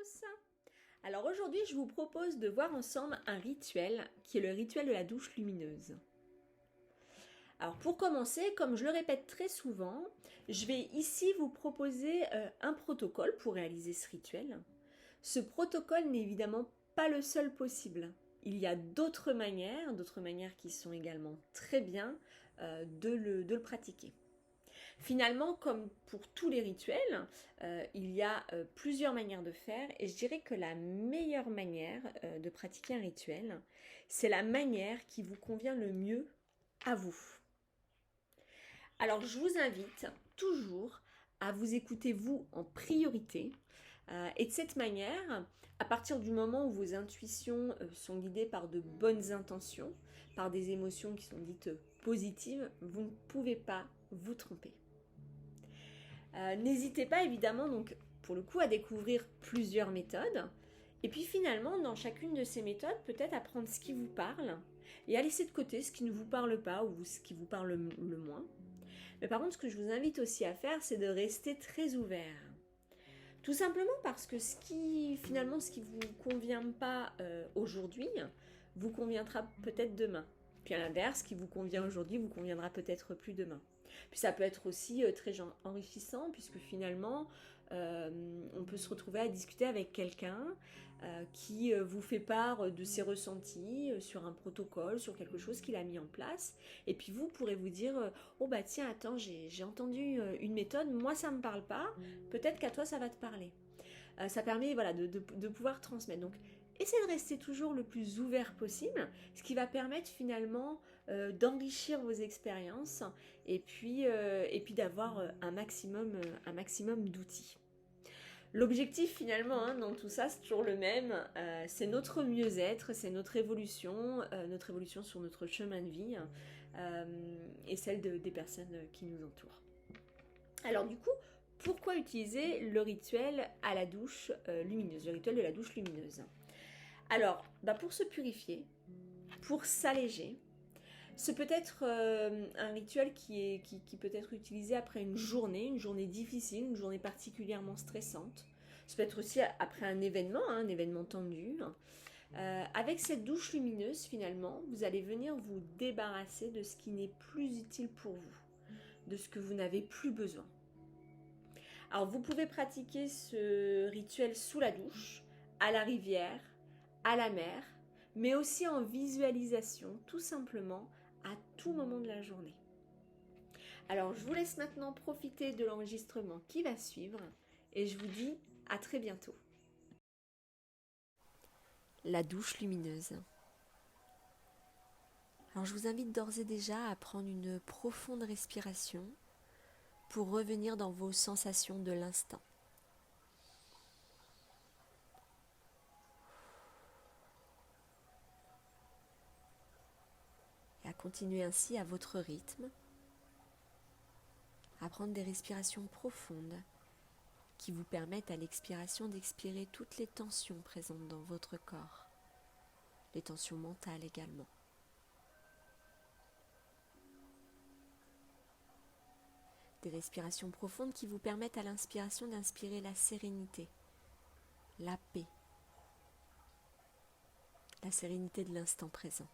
tous! Alors aujourd'hui, je vous propose de voir ensemble un rituel qui est le rituel de la douche lumineuse. Alors pour commencer, comme je le répète très souvent, je vais ici vous proposer un protocole pour réaliser ce rituel. Ce protocole n'est évidemment pas le seul possible. Il y a d'autres manières qui sont également très bien de le pratiquer. Finalement, comme pour tous les rituels, il y a plusieurs manières de faire et je dirais que la meilleure manière de pratiquer un rituel, c'est la manière qui vous convient le mieux à vous. Alors je vous invite toujours à vous écouter vous en priorité et de cette manière, à partir du moment où vos intuitions sont guidées par de bonnes intentions, par des émotions qui sont dites positives, vous ne pouvez pas vous tromper. N'hésitez pas évidemment donc pour le coup à découvrir plusieurs méthodes et puis finalement dans chacune de ces méthodes peut-être apprendre ce qui vous parle et à laisser de côté ce qui ne vous parle pas ou ce qui vous parle le moins. Mais par contre ce que je vous invite aussi à faire c'est de rester très ouvert. Tout simplement parce que ce qui vous convient pas aujourd'hui vous conviendra peut-être demain. Puis à l'inverse, ce qui vous convient aujourd'hui vous conviendra peut-être plus demain. Puis ça peut être aussi très enrichissant puisque finalement on peut se retrouver à discuter avec quelqu'un qui vous fait part de ses ressentis sur un protocole, sur quelque chose qu'il a mis en place. Et puis vous pourrez vous dire oh bah tiens attends j'ai entendu une méthode, moi ça me parle pas, peut-être qu'à toi ça va te parler. Ça permet voilà, de pouvoir transmettre. Donc essayez de rester toujours le plus ouvert possible, ce qui va permettre finalement d'enrichir vos expériences et puis d'avoir un maximum d'outils. L'objectif finalement dans tout ça c'est toujours le même, c'est notre mieux-être, c'est notre évolution sur notre chemin de vie et celle des personnes qui nous entourent. Alors du coup, pourquoi utiliser le rituel à la douche lumineuse, le rituel de la douche lumineuse? Alors, pour se purifier, pour s'alléger, c'est peut-être un rituel qui peut être utilisé après une journée difficile, une journée particulièrement stressante. Ça peut être aussi après un événement tendu. Avec cette douche lumineuse, finalement, vous allez venir vous débarrasser de ce qui n'est plus utile pour vous, de ce que vous n'avez plus besoin. Alors vous pouvez pratiquer ce rituel sous la douche, à la rivière, à la mer, mais aussi en visualisation, tout simplement, à tout moment de la journée. Alors je vous laisse maintenant profiter de l'enregistrement qui va suivre et je vous dis à très bientôt. La douche lumineuse. Alors je vous invite d'ores et déjà à prendre une profonde respiration pour revenir dans vos sensations de l'instant. Et à continuer ainsi à votre rythme, à prendre des respirations profondes qui vous permettent à l'expiration d'expirer toutes les tensions présentes dans votre corps, les tensions mentales également. Des respirations profondes qui vous permettent à l'inspiration d'inspirer la sérénité, la paix, la sérénité de l'instant présent.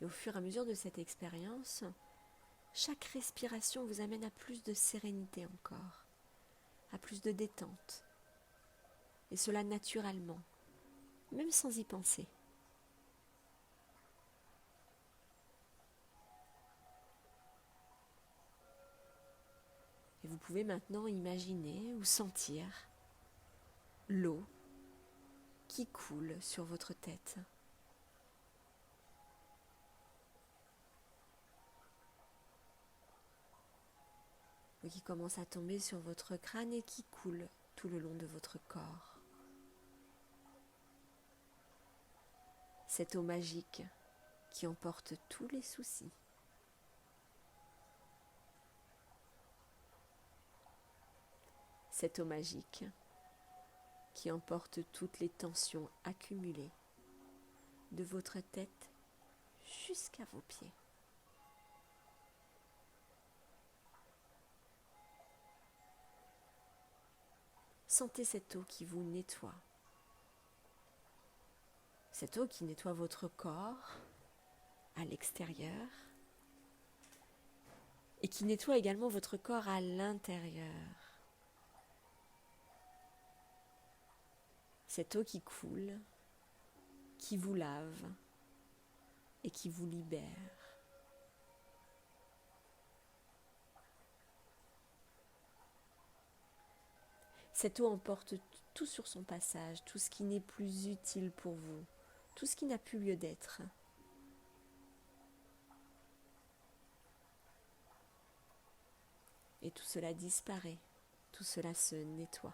Et au fur et à mesure de cette expérience, chaque respiration vous amène à plus de sérénité encore, à plus de détente. Et cela naturellement, même sans y penser. Et vous pouvez maintenant imaginer ou sentir l'eau qui coule sur votre tête. L'eau qui commence à tomber sur votre crâne et qui coule tout le long de votre corps. Cette eau magique qui emporte tous les soucis. Cette eau magique qui emporte toutes les tensions accumulées de votre tête jusqu'à vos pieds. Sentez cette eau qui vous nettoie. Cette eau qui nettoie votre corps à l'extérieur et qui nettoie également votre corps à l'intérieur. Cette eau qui coule, qui vous lave et qui vous libère. Cette eau emporte tout sur son passage, tout ce qui n'est plus utile pour vous, tout ce qui n'a plus lieu d'être. Et tout cela disparaît, tout cela se nettoie.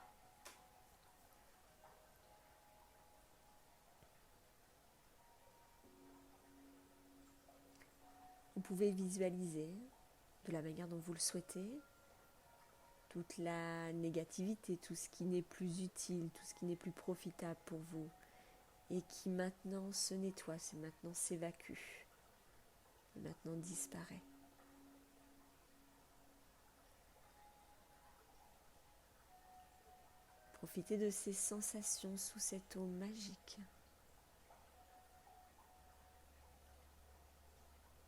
Vous pouvez visualiser, de la manière dont vous le souhaitez, toute la négativité, tout ce qui n'est plus utile, tout ce qui n'est plus profitable pour vous, et qui maintenant se nettoie, maintenant s'évacue, maintenant disparaît. Profitez de ces sensations sous cette eau magique.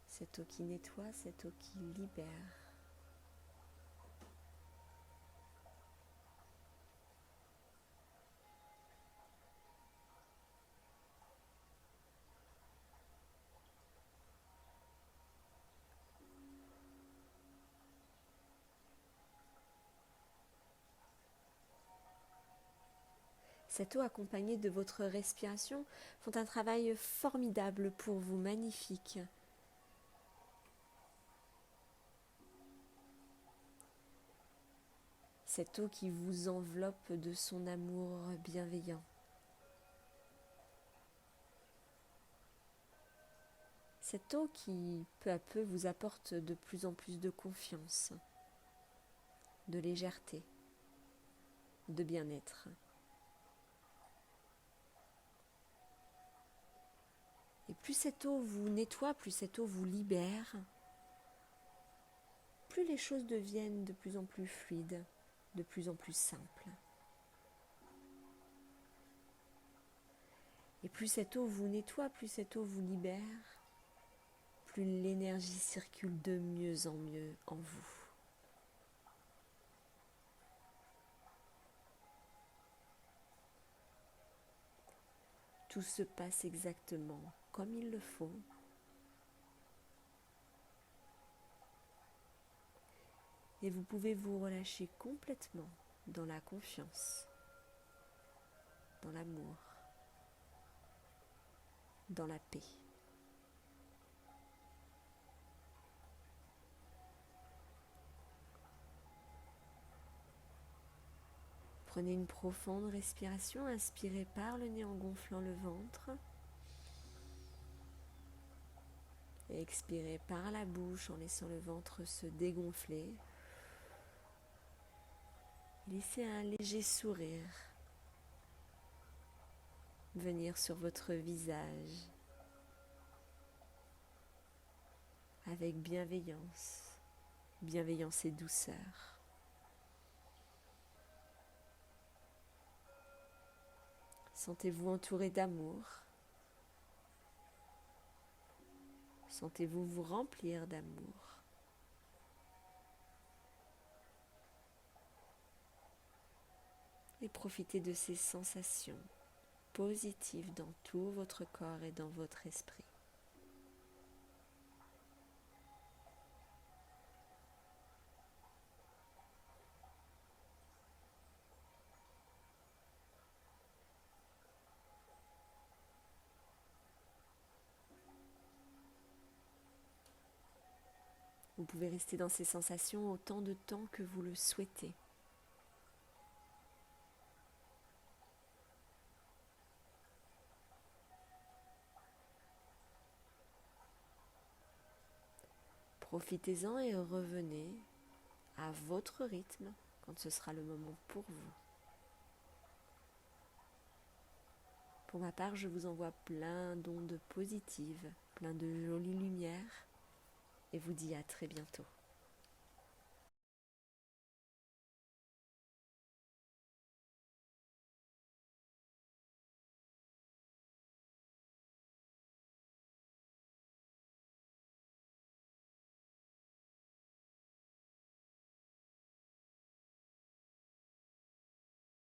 Cette eau qui nettoie, cette eau qui libère. Cette eau accompagnée de votre respiration font un travail formidable pour vous, magnifique. Cette eau qui vous enveloppe de son amour bienveillant. Cette eau qui, peu à peu, vous apporte de plus en plus de confiance, de légèreté, de bien-être. Et plus cette eau vous nettoie, plus cette eau vous libère, plus les choses deviennent de plus en plus fluides, de plus en plus simples. Et plus cette eau vous nettoie, plus cette eau vous libère, plus l'énergie circule de mieux en mieux en vous. Tout se passe exactement comme il le faut. Et vous pouvez vous relâcher complètement dans la confiance, dans l'amour, dans la paix. Prenez une profonde respiration, inspirez par le nez en gonflant le ventre. Et expirez par la bouche en laissant le ventre se dégonfler. Laissez un léger sourire venir sur votre visage avec bienveillance, bienveillance et douceur. Sentez-vous entouré d'amour. Sentez-vous vous remplir d'amour. Et profitez de ces sensations positives dans tout votre corps et dans votre esprit. Vous pouvez rester dans ces sensations autant de temps que vous le souhaitez. Profitez-en et revenez à votre rythme quand ce sera le moment pour vous. Pour ma part, je vous envoie plein d'ondes positives, plein de jolies lumières et vous dis à très bientôt.